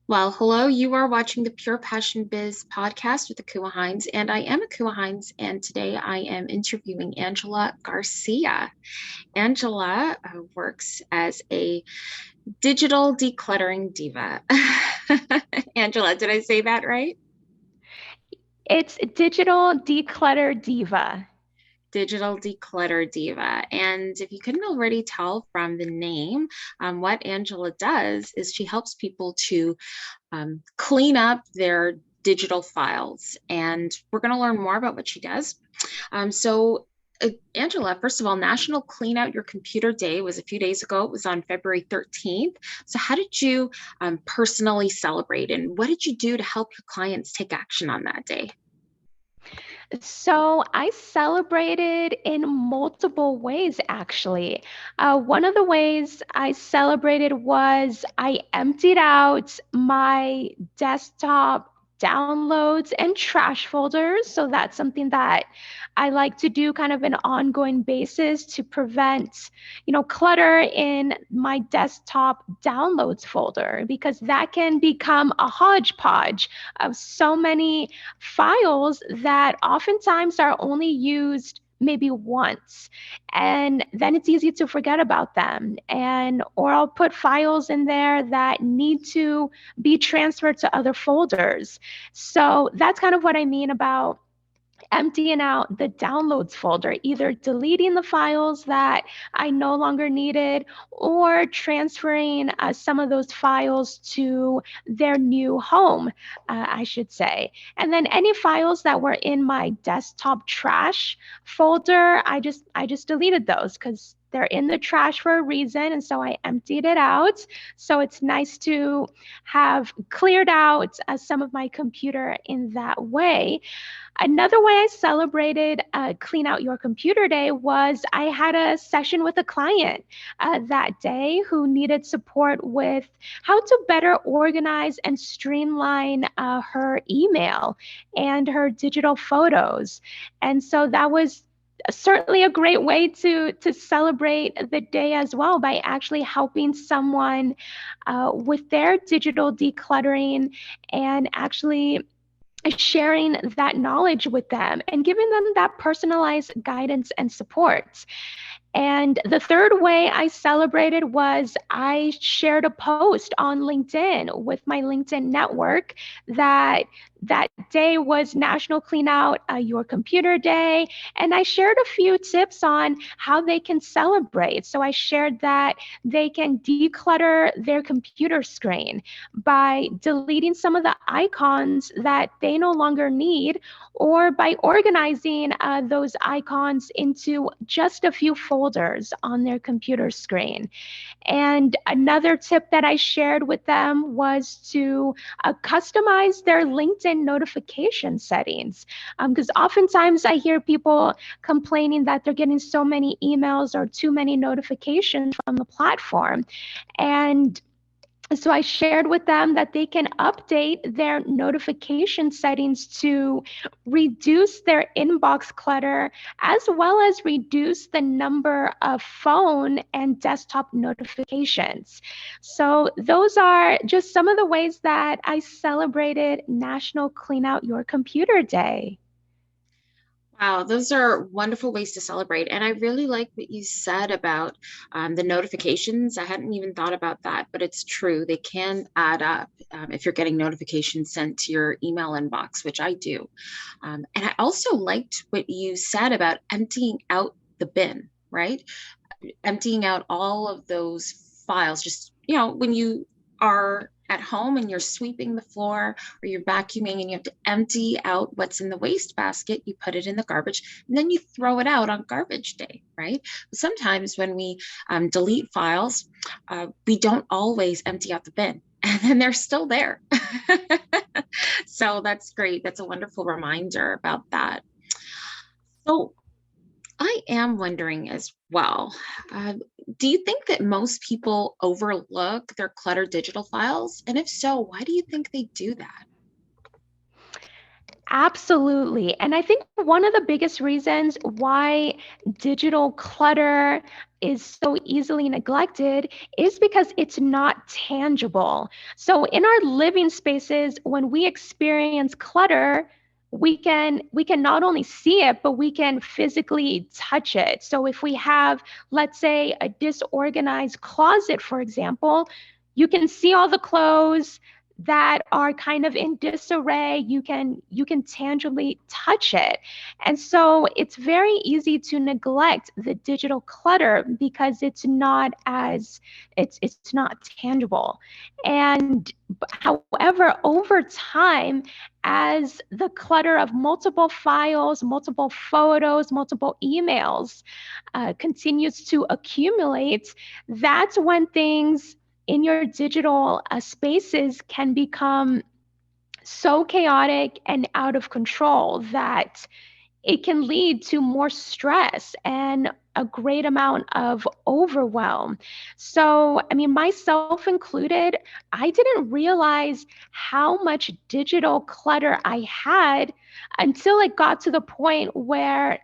Well, hello, you are watching the Pure Passion Biz Podcast with Akua Hinds, and I am Akua Hinds, and today I am interviewing Angela Garcia. Angela works as a digital decluttering diva. Angela, did I say that right? It's Digital Declutter Diva. Digital Declutter Diva. And if you couldn't already tell from the name, what Angela does is she helps people to clean up their digital files. And we're going to learn more about what she does. Angela, first of all, National Clean Out Your Computer Day was a few days ago. It was on February 13th. So, how did you personally celebrate, and what did you do to help your clients take action on that day? So I celebrated in multiple ways, actually. One of the ways I celebrated was I emptied out my desktop downloads and trash folders. So that's something that I like to do kind of an ongoing basis to prevent, clutter in my desktop downloads folder because that can become a hodgepodge of so many files that oftentimes are only used maybe once, and then it's easy to forget about them. And or I'll put files in there that need to be transferred to other folders. So that's kind of what I mean about emptying out the downloads folder, either deleting the files that I no longer needed or transferring some of those files to their new home, I should say. And then any files that were in my desktop trash folder, I just deleted those because they're in the trash for a reason. And so I emptied it out. So it's nice to have cleared out some of my computer in that way. Another way I celebrated Clean Out Your Computer Day was I had a session with a client that day who needed support with how to better organize and streamline her email and her digital photos. And so that was certainly a great way to celebrate the day as well by actually helping someone with their digital decluttering and actually sharing that knowledge with them and giving them that personalized guidance and support. And the third way I celebrated was I shared a post on LinkedIn with my LinkedIn network that that day was National Clean Out Your Computer Day. And I shared a few tips on how they can celebrate. So I shared that they can declutter their computer screen by deleting some of the icons that they no longer need, or by organizing those icons into just a few folders on their computer screen. And another tip that I shared with them was to customize their LinkedIn notification settings. Because oftentimes I hear people complaining that they're getting so many emails or too many notifications from the platform. And so I shared with them that they can update their notification settings to reduce their inbox clutter as well as reduce the number of phone and desktop notifications. So those are just some of the ways that I celebrated National Clean Out Your Computer Day. Wow, those are wonderful ways to celebrate. And I really like what you said about the notifications. I hadn't even thought about that, but it's true. They can add up if you're getting notifications sent to your email inbox, which I do. And I also liked what you said about emptying out the bin, right? Emptying out all of those files, just, when you are at home and you're sweeping the floor or you're vacuuming and you have to empty out what's in the waste basket, you put it in the garbage and then you throw it out on garbage day, right? Sometimes when we delete files, we don't always empty out the bin and then they're still there. So that's great. That's a wonderful reminder about that. So I am wondering as well, uh, do you think that most people overlook their cluttered digital files? And if so, why do you think they do that? Absolutely. And I think one of the biggest reasons why digital clutter is so easily neglected is because it's not tangible. So in our living spaces, when we experience clutter, we can not only see it, but we can physically touch it. So if we have, let's say, a disorganized closet, for example, you can see all the clothes that are kind of in disarray. You can tangibly touch it. And so it's very easy to neglect the digital clutter because it's not tangible. And however, over time, as the clutter of multiple files, multiple photos, multiple emails continues to accumulate, that's when things in your digital spaces can become so chaotic and out of control that it can lead to more stress and a great amount of overwhelm. So, I mean, myself included, I didn't realize how much digital clutter I had until it got to the point where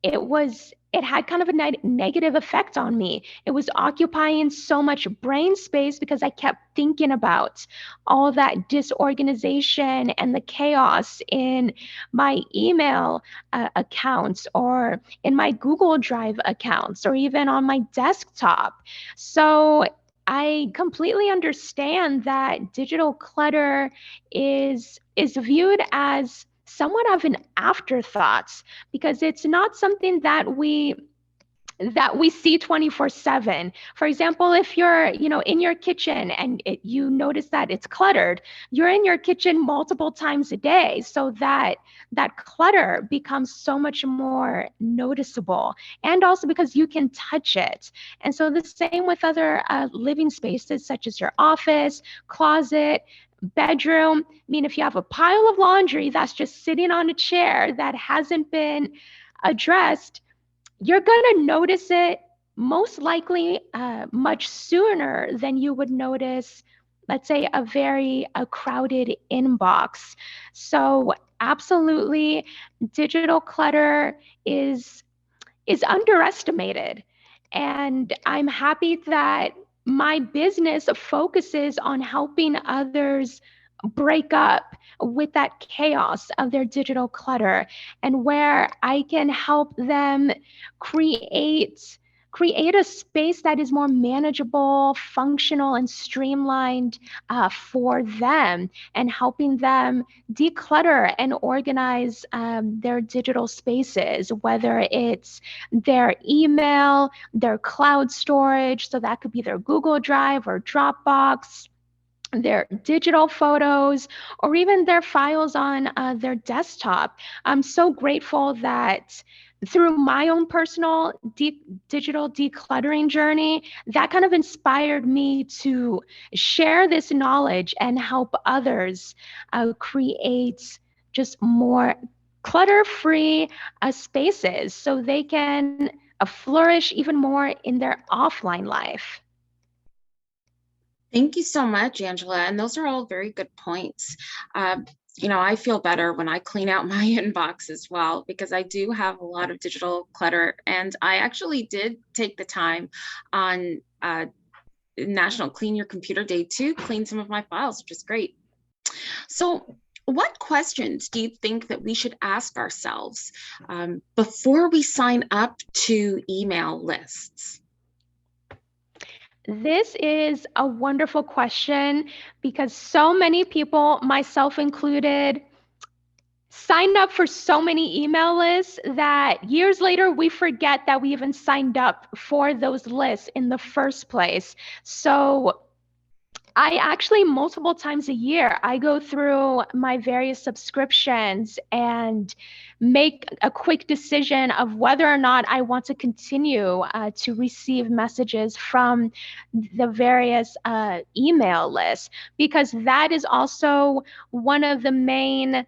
it had kind of a negative effect on me. It was occupying so much brain space because I kept thinking about all that disorganization and the chaos in my email accounts or in my Google Drive accounts or even on my desktop. So I completely understand that digital clutter is viewed as somewhat of an afterthought because it's not something that we see 24/7. For example, if you're, in your kitchen and you notice that it's cluttered, you're in your kitchen multiple times a day, so that clutter becomes so much more noticeable, and also because you can touch it. And so the same with other living spaces such as your office, closet, bedroom. I mean, if you have a pile of laundry that's just sitting on a chair that hasn't been addressed, you're going to notice it most likely much sooner than you would notice, let's say, a crowded inbox. So absolutely, digital clutter is underestimated. And I'm happy that my business focuses on helping others break up with that chaos of their digital clutter, and where I can help them create a space that is more manageable, functional, and streamlined for them, and helping them declutter and organize their digital spaces, whether it's their email, their cloud storage, so that could be their Google Drive or Dropbox, their digital photos, or even their files on their desktop. I'm so grateful that through my own personal digital decluttering journey, that kind of inspired me to share this knowledge and help others create just more clutter-free spaces so they can flourish even more in their offline life. Thank you so much, Angela. And those are all very good points. Um, I feel better when I clean out my inbox as well, because I do have a lot of digital clutter. And I actually did take the time on National Clean Your Computer Day to clean some of my files, which is great. So, what questions do you think that we should ask ourselves before we sign up to email lists? This is a wonderful question because so many people, myself included, sign up for so many email lists that years later we forget that we even signed up for those lists in the first place. So I actually, multiple times a year, I go through my various subscriptions and make a quick decision of whether or not I want to continue to receive messages from the various email lists, because that is also one of the main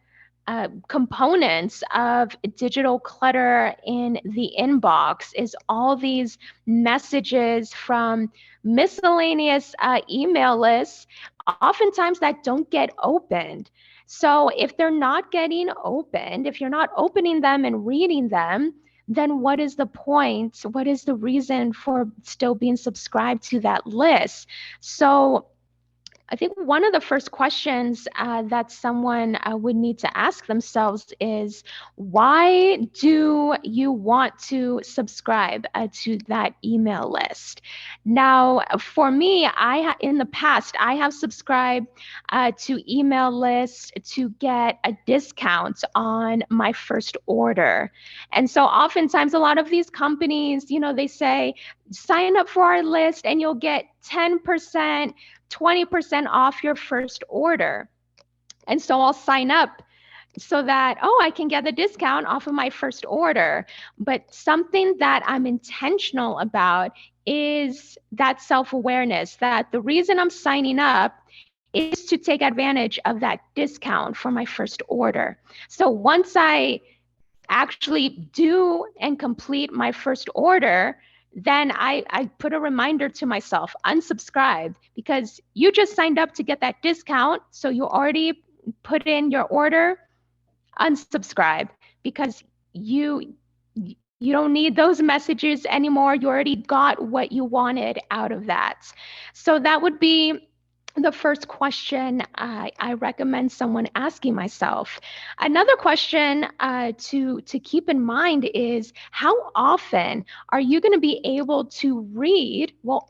components of digital clutter in the inbox, is all these messages from miscellaneous email lists, oftentimes that don't get opened. So if they're not getting opened, if you're not opening them and reading them, then what is the point? What is the reason for still being subscribed to that list? So I think one of the first questions that someone would need to ask themselves is, why do you want to subscribe to that email list? Now, for me, in the past, I have subscribed to email lists to get a discount on my first order. And so oftentimes a lot of these companies, they say, sign up for our list and you'll get 10%, 20% off your first order. And so I'll sign up so that, I can get the discount off of my first order. But something that I'm intentional about is that self-awareness, that the reason I'm signing up is to take advantage of that discount for my first order. So once I actually do and complete my first order, then I put a reminder to myself, unsubscribe, because you just signed up to get that discount. So you already put in your order, unsubscribe, because you don't need those messages anymore. You already got what you wanted out of that. So that would be the first question I recommend someone asking myself. Another question to keep in mind is, how often are you going to be able to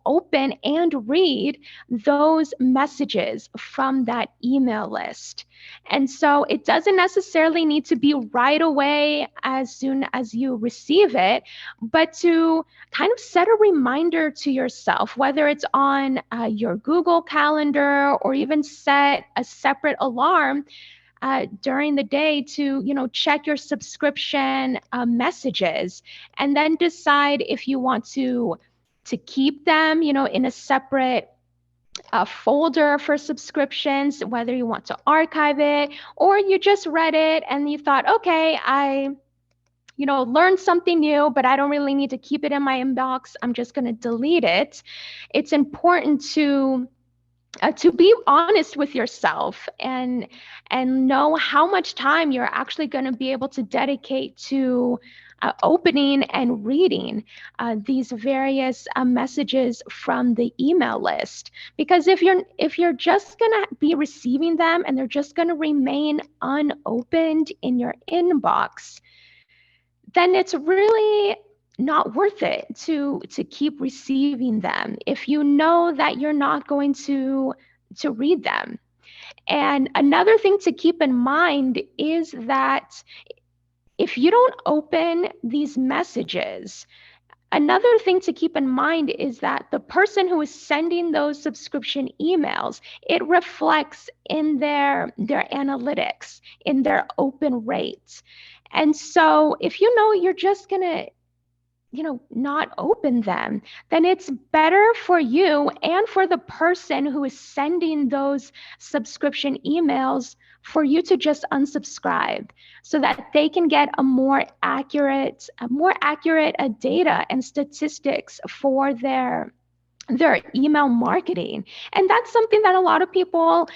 open and read those messages from that email list? And so it doesn't necessarily need to be right away as soon as you receive it, but to kind of set a reminder to yourself, whether it's on your Google Calendar, or even set a separate alarm during the day to, check your subscription messages, and then decide if you want to keep them, in a separate folder for subscriptions, whether you want to archive it, or you just read it and you thought, okay, I learn something new, but I don't really need to keep it in my inbox. I'm just going to delete it. It's important to be honest with yourself and know how much time you're actually going to be able to dedicate to opening and reading these various messages from the email list. Because if you're just going to be receiving them and they're just going to remain unopened in your inbox, then it's really not worth it to keep receiving them if you know that you're not going to read them. And another thing to keep in mind is that if you don't open these messages, another thing to keep in mind is that the person who is sending those subscription emails, it reflects in their analytics, in their open rates. And so if you know you're just going to not open them, then it's better for you and for the person who is sending those subscription emails for you to just unsubscribe, so that they can get a more accurate data and statistics for their email marketing. And that's something that a lot of people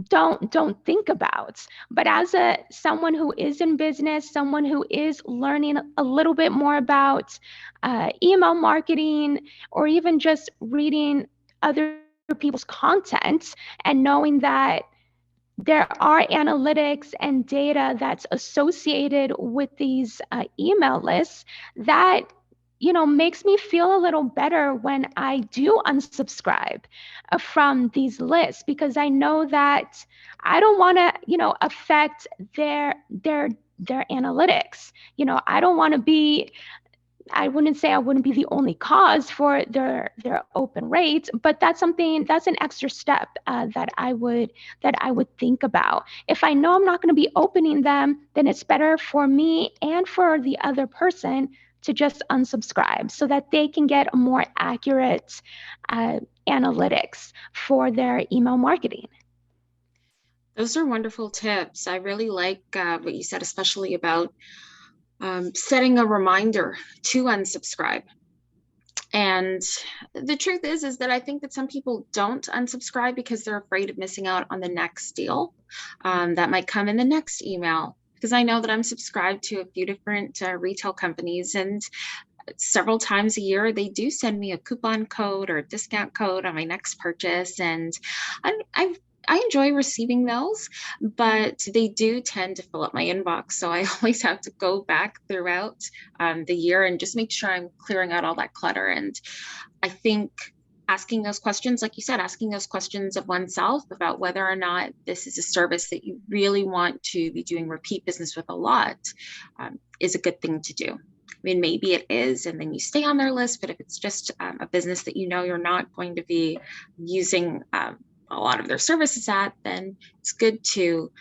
don't think about. But as someone who is in business, someone who is learning a little bit more about email marketing, or even just reading other people's content and knowing that there are analytics and data that's associated with these email lists, that makes me feel a little better when I do unsubscribe from these lists, because I know that I don't want to, affect their analytics. I don't want to be, I wouldn't say I wouldn't be the only cause for their open rates, but that's an extra step that I would think about. If I know I'm not going to be opening them, then it's better for me and for the other person to just unsubscribe, so that they can get a more accurate analytics for their email marketing. Those are wonderful tips. I really like what you said, especially about setting a reminder to unsubscribe. And the truth is that I think that some people don't unsubscribe because they're afraid of missing out on the next deal that might come in the next email. because I know that I'm subscribed to a few different retail companies, and several times a year they do send me a coupon code or a discount code on my next purchase, and I enjoy receiving those, but they do tend to fill up my inbox. So I always have to go back throughout the year and just make sure I'm clearing out all that clutter. And I think asking those questions, like you said, asking those questions of oneself about whether or not this is a service that you really want to be doing repeat business with a lot is a good thing to do. I mean, maybe it is, and then you stay on their list. But if it's just a business that you know you're not going to be using a lot of their services at, then it's good to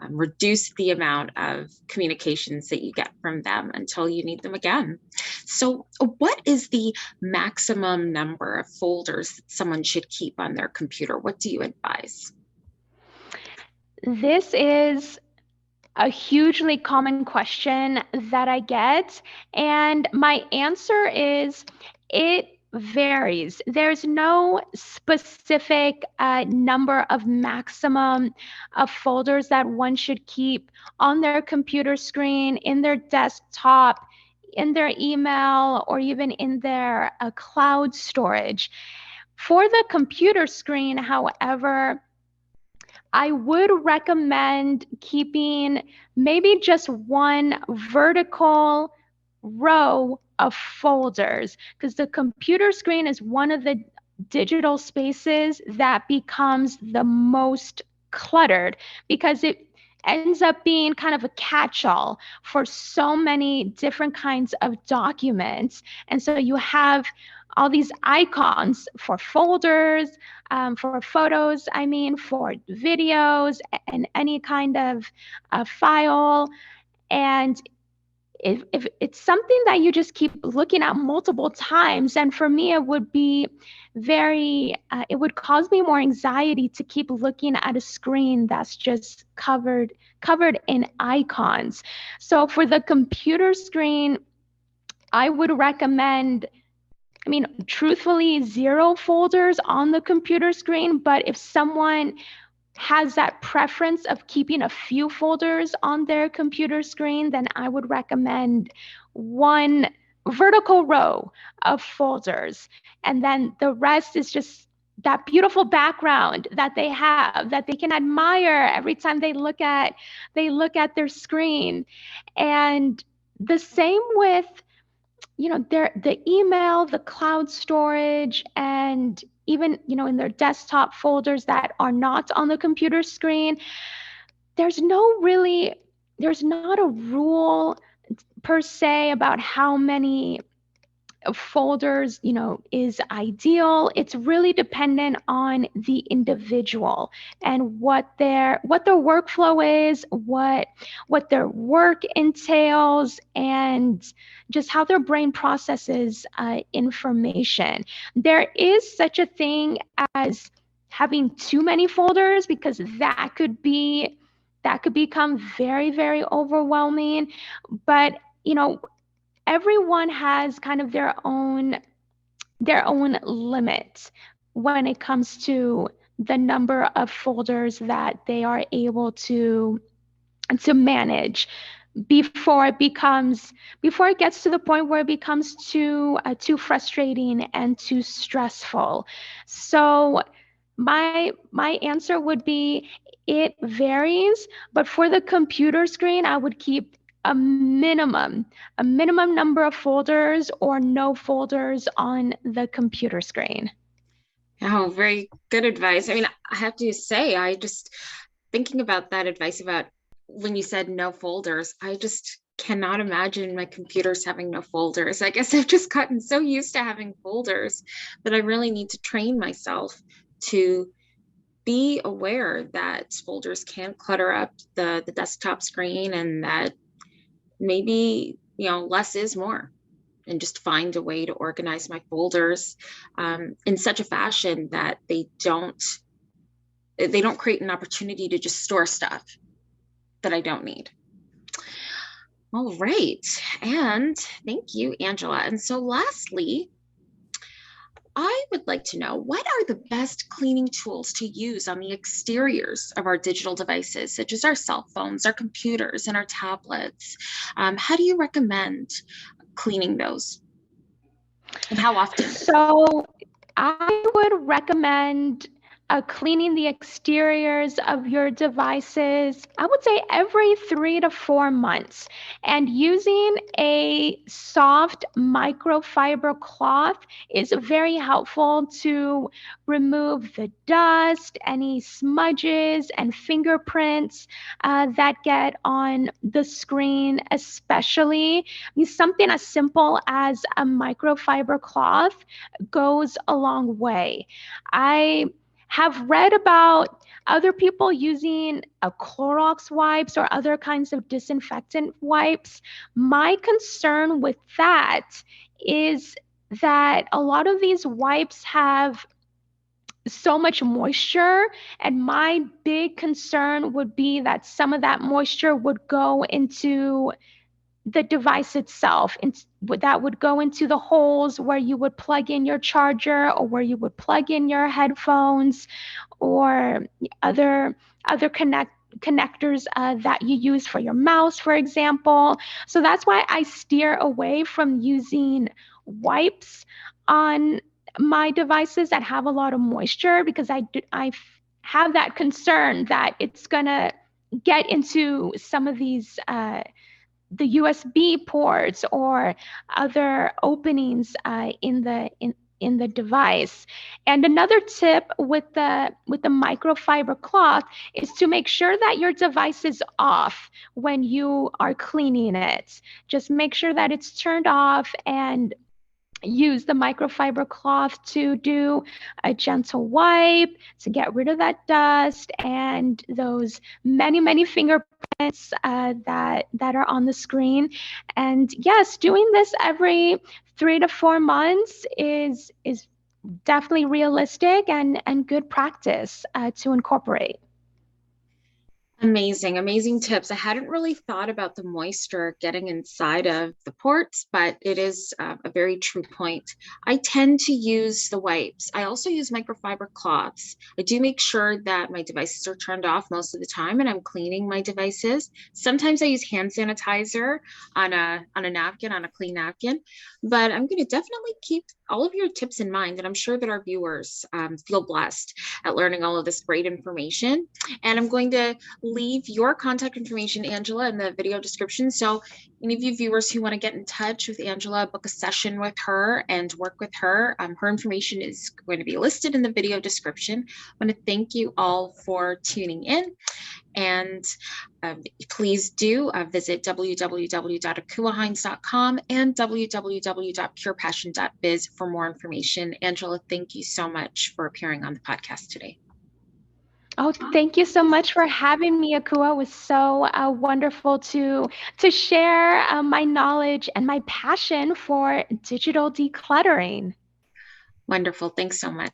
reduce the amount of communications that you get from them until you need them again. So, what is the maximum number of folders that someone should keep on their computer? What do you advise? This is a hugely common question that I get. And my answer is it varies. There's no specific number of maximum of folders that one should keep on their computer screen, in their desktop, in their email, or even in their cloud storage. For the computer screen, however, I would recommend keeping maybe just one vertical row of folders, because the computer screen is one of the digital spaces that becomes the most cluttered, because it ends up being kind of a catch-all for so many different kinds of documents. And so you have all these icons for folders, for photos, I mean, for videos and any kind of file. And if it's something that you just keep looking at multiple times, and for me, it would be it would cause me more anxiety to keep looking at a screen that's just covered in icons. So for the computer screen, I would recommend, I mean, truthfully, 0 folders on the computer screen. But if someone has that preference of keeping a few folders on their computer screen, then I would recommend one vertical row of folders. And then the rest is just that beautiful background that they have, that they can admire every time they look at their screen. And the same with, the email, the cloud storage, and even, in their desktop folders that are not on the computer screen. There's not a rule per se about how many folders, is ideal. It's really dependent on the individual and what their workflow is, what their work entails, and just how their brain processes information. There is such a thing as having too many folders, because that could become very, very overwhelming. But everyone has kind of their own limit when it comes to the number of folders that they are able to manage before it gets to the point where it becomes too frustrating and too stressful. So my answer would be it varies, but for the computer screen, I would keep a minimum number of folders or no folders on the computer screen. Oh, very good advice. I mean, I have to say, I just thinking about that advice about when you said no folders, I just cannot imagine my computers having no folders. I guess I've just gotten so used to having folders that I really need to train myself to be aware that folders can clutter up the desktop screen, and that maybe, less is more, and just find a way to organize my folders in such a fashion that they don't create an opportunity to just store stuff that I don't need. All right. And thank you, Angela. And so lastly, I would like to know, what are the best cleaning tools to use on the exteriors of our digital devices, such as our cell phones, our computers, and our tablets? How do you recommend cleaning those, and how often? So I would recommend cleaning the exteriors of your devices, I would say every 3 to 4 months, and using a soft microfiber cloth is very helpful to remove the dust, any smudges and fingerprints that get on the screen, especially. I mean, something as simple as a microfiber cloth goes a long way. I have read about other people using a Clorox wipes or other kinds of disinfectant wipes. My concern with that is that a lot of these wipes have so much moisture, and my big concern would be that some of that moisture would go into the device itself, and that would go into the holes where you would plug in your charger or where you would plug in your headphones or other connectors that you use for your mouse, for example. So that's why I steer away from using wipes on my devices that have a lot of moisture, because I have that concern that it's gonna get into some of these the USB ports or other openings in the device. And another tip with the microfiber cloth is to make sure that your device is off when you are cleaning it. Just make sure that it's turned off and use the microfiber cloth to do a gentle wipe to get rid of that dust and those many fingerprints that are on the screen. And yes, doing this every 3 to 4 months is definitely realistic and good practice to incorporate. Amazing, amazing tips. I hadn't really thought about the moisture getting inside of the ports, but it is a very true point. I tend to use the wipes. I also use microfiber cloths. I do make sure that my devices are turned off most of the time and I'm cleaning my devices. Sometimes I use hand sanitizer on a napkin, on a clean napkin, but I'm going to definitely keep all of your tips in mind, and I'm sure that our viewers feel blessed at learning all of this great information. And I'm going to leave your contact information, Angela, in the video description. So any of you viewers who want to get in touch with Angela, book a session with her and work with her, her information is going to be listed in the video description. I want to thank you all for tuning in. And please do visit www.akuahinds.com and www.purepassion.biz for more information. Angela, thank you so much for appearing on the podcast today. Oh, thank you so much for having me, Akua. It was so wonderful to share my knowledge and my passion for digital decluttering. Wonderful. Thanks so much.